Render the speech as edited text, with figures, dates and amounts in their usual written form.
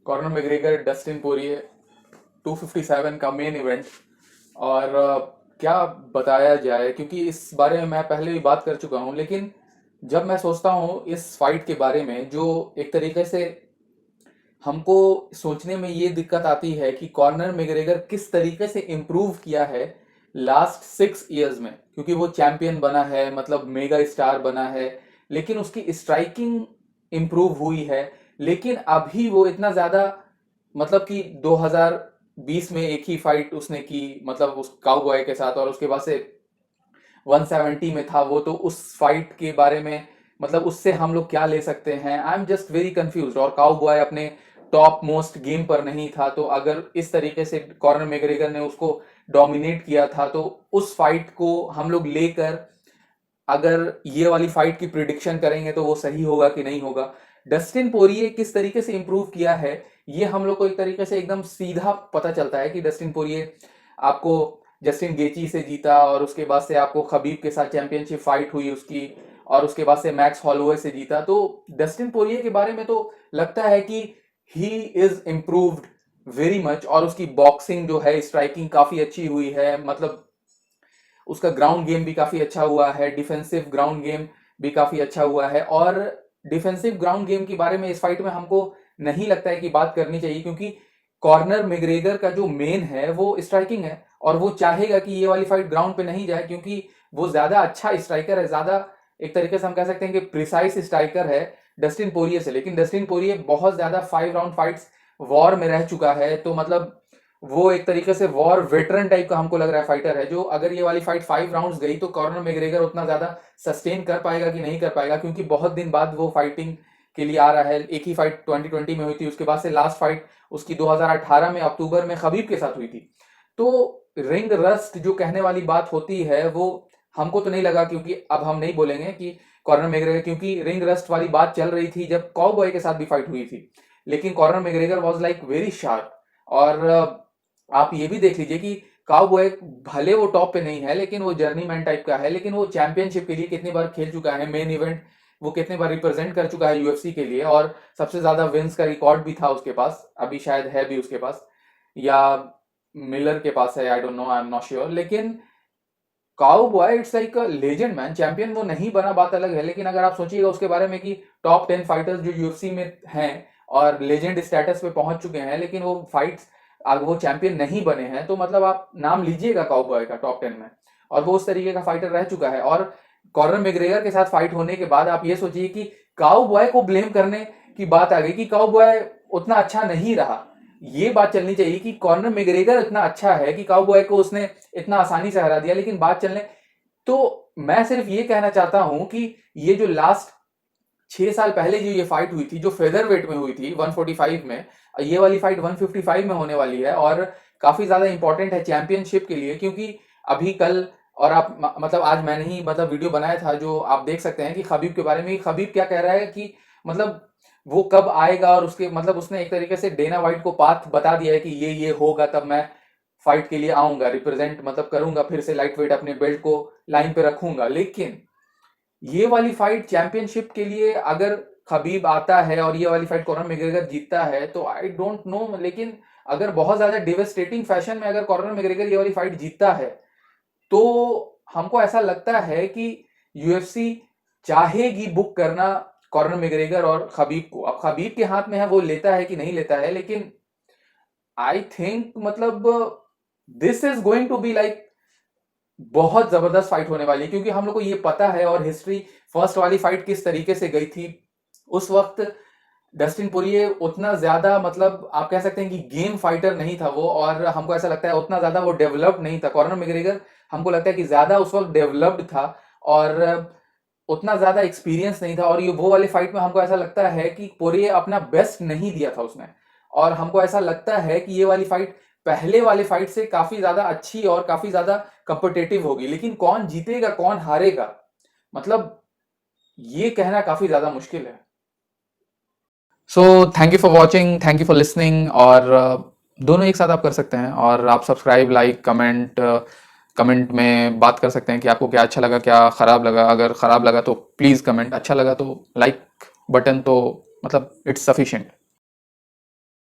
Corner McGregor Dustin पोरिये 257 का main event. और क्या बताया जाए, क्योंकि इस बारे में मैं पहले भी बात कर चुका हूँ, लेकिन जब मैं सोचता हूँ इस फाइट के बारे में, जो एक तरीके से हमको सोचने में ये दिक्कत आती है कि कॉर्नर मैग्रेगर किस तरीके से इम्प्रूव किया है लास्ट 6 इयर्स में, क्योंकि वो चैंपियन बना है, मतलब मेगा स्टार बना है, लेकिन उसकी स्ट्राइकिंग इम्प्रूव हुई है। लेकिन अभी वो इतना ज्यादा, मतलब कि 2020 में एक ही फाइट उसने की, मतलब उस काउबॉय के साथ, और उसके बाद से 170 में था वो, तो उस फाइट के बारे में मतलब उससे हम लोग क्या ले सकते हैं? I am just very confuse. और काउबॉय अपने टॉप मोस्ट गेम पर नहीं था, तो अगर इस तरीके से कॉर्नर मैग्रेगर ने उसको डोमिनेट किया था, तो उस फाइट को हम लोग लेकर अगर ये वाली फाइट की प्रिडिक्शन करेंगे तो वो सही होगा कि नहीं होगा? डस्टिन पोरिये किस तरीके से इंप्रूव किया है, ये हम लोग को एक तरीके से एकदम सीधा पता चलता है कि डस्टिन पोरिये आपको जस्टिन गेची से जीता, और उसके बाद से आपको खबीब के साथ चैंपियनशिप फाइट हुई उसकी, और उसके बाद से मैक्स हॉलोवे से जीता। तो डस्टिन पोरिये के बारे में तो लगता है कि he is improved very much, और उसकी बॉक्सिंग जो है, स्ट्राइकिंग काफी अच्छी हुई है, मतलब उसका ग्राउंड गेम भी काफी अच्छा हुआ है, डिफेंसिव ग्राउंड गेम भी काफी अच्छा हुआ है। और डिफेंसिव ग्राउंड गेम के बारे में इस फाइट में हमको नहीं लगता है कि बात करनी चाहिए, क्योंकि कॉर्नर मैग्रेगर का जो मेन है वो स्ट्राइकिंग है, और वो चाहेगा कि ये वाली फाइट ग्राउंड पे नहीं जाए, क्योंकि वो ज्यादा अच्छा स्ट्राइकर है, ज्यादा एक तरीके से हम कह सकते हैं कि प्रिसाइज स्ट्राइकर है डस्टिन पोरिये से। लेकिन डस्टिन पोरिये बहुत ज्यादा 5 राउंड फाइट्स वॉर में रह चुका है, तो मतलब वो एक तरीके से वॉर वेटरन टाइप का हमको लग रहा है फाइटर है, जो अगर ये वाली फाइट 5 राउंड्स गई तो कॉर्नर मैग्रेगर उतना ज्यादा सस्टेन कर पाएगा कि नहीं कर पाएगा, क्योंकि बहुत दिन बाद वो फाइटिंग के लिए आ रहा है। एक ही फाइट 2020 में हुई थी, उसके बाद से लास्ट फाइट उसकी 2018 में अक्टूबर में खबीब के साथ हुई थी। तो रिंग रस्ट जो कहने वाली बात होती है वो हमको तो नहीं लगा, क्योंकि अब हम नहीं बोलेंगे कि कॉर्नर मैग्रेगर, क्योंकि रिंग रस्ट वाली बात चल रही थी जब काउबॉय के साथ भी फाइट हुई थी, लेकिन corner McGregor was like very sharp. और आप ये भी देख लीजिए कि काउबॉय भले वो टॉप पे नहीं है, लेकिन वो जर्नीमैन टाइप का है, लेकिन वो चैंपियनशिप के लिए कितनी बार खेल चुका है, मेन इवेंट वो कितने बार रिप्रेजेंट कर चुका है यूएफसी के लिए, और सबसे ज्यादा विंस का रिकॉर्ड भी था उसके पास, अभी शायद है भी उसके पास, या मिलर के पास है, I don't know, I am not sure. लेकिन cowboy it's like a legend man. Champion वो नहीं बना, बात अलग है, लेकिन अगर आप सोचिएगा उसके बारे में कि टॉप 10 फाइटर्स जो यूएफसी में हैं और लेजेंड स्टेटस पे पहुंच चुके हैं, लेकिन वो फाइट्स अगर वो चैंपियन नहीं बने हैं, तो मतलब आप नाम लीजिएगा काउबॉय का टॉप 10 में, और वो उस तरीके का फाइटर रह चुका है। और कॉर्नर मैग्रेगर के साथ फाइट होने के बाद आप ये सोचिए कि काउबॉय को ब्लेम करने की बात आ गई कि काउबॉय उतना अच्छा नहीं रहा। ये बात चलनी चाहिए कि कॉर्नर मैग्रेगर इतना अच्छा है कि काउबॉय को उसने इतना आसानी से हरा दिया, लेकिन बात चलने, तो मैं सिर्फ ये कहना चाहता हूं कि ये जो लास्ट 6 साल पहले जो ये फाइट हुई थी, जो फेदर वेट में हुई थी 145 में, ये वाली फाइट 155 में होने वाली है, और काफी ज्यादा इंपॉर्टेंट है चैंपियनशिप के लिए, क्योंकि अभी कल, और आप मतलब आज मैंने ही मतलब वीडियो बनाया था, जो आप देख सकते हैं कि खबीब के बारे में, खबीब क्या कह रहा है कि मतलब वो कब आएगा, और उसके मतलब उसने एक तरीके से डेना वाइट को पाथ बता दिया है कि ये होगा तब मैं फाइट के लिए आऊंगा, रिप्रेजेंट मतलब करूंगा, फिर से लाइट वेट अपने बेल्ट को लाइन पे रखूंगा। लेकिन ये वाली फाइट चैंपियनशिप के लिए अगर खबीब आता है और ये वाली फाइट कॉर्नर मैग्रेगर जीतता है, तो आई डोंट नो, लेकिन अगर बहुत ज्यादा डिवेस्टेटिंग फैशन में अगर कॉर्नर मैग्रेगर ये वाली फाइट जीतता है, तो हमको ऐसा लगता है कि यूएफसी चाहेगी बुक करना कॉर्नर मैग्रेगर और खबीब को। अब खबीब के हाथ में है, वो लेता है कि नहीं लेता है, लेकिन आई थिंक मतलब this is going to be like बहुत जबरदस्त फाइट होने वाली है, क्योंकि हम लोग को ये पता है, और हिस्ट्री फर्स्ट वाली फाइट किस तरीके से गई थी। उस वक्त डस्टिन पोरिये उतना ज्यादा, मतलब आप कह सकते हैं कि गेम फाइटर नहीं था वो, और हमको ऐसा लगता है उतना ज्यादा वो डेवलप्ड नहीं था। कॉर्नर मैग्रेगर हमको लगता है कि ज्यादा उस वक्त डेवलप्ड था, और उतना ज्यादा एक्सपीरियंस नहीं था, और ये वो वाली फाइट में हमको ऐसा लगता है कि पोरिये अपना बेस्ट नहीं दिया था उसने। और हमको ऐसा लगता है कि ये वाली फाइट पहले वाले फाइट से काफी ज्यादा अच्छी और काफी ज्यादा कंपिटेटिव होगी, लेकिन कौन जीतेगा कौन हारेगा, मतलब ये कहना काफी ज्यादा मुश्किल है। So thank you for watching, thank you for listening, और दोनों एक साथ आप कर सकते हैं, और आप सब्सक्राइब, लाइक, कमेंट, कमेंट में बात कर सकते हैं कि आपको क्या अच्छा लगा, क्या खराब लगा। अगर खराब लगा तो प्लीज़ कमेंट, अच्छा लगा तो लाइक बटन तो मतलब इट्स सफिशिएंट।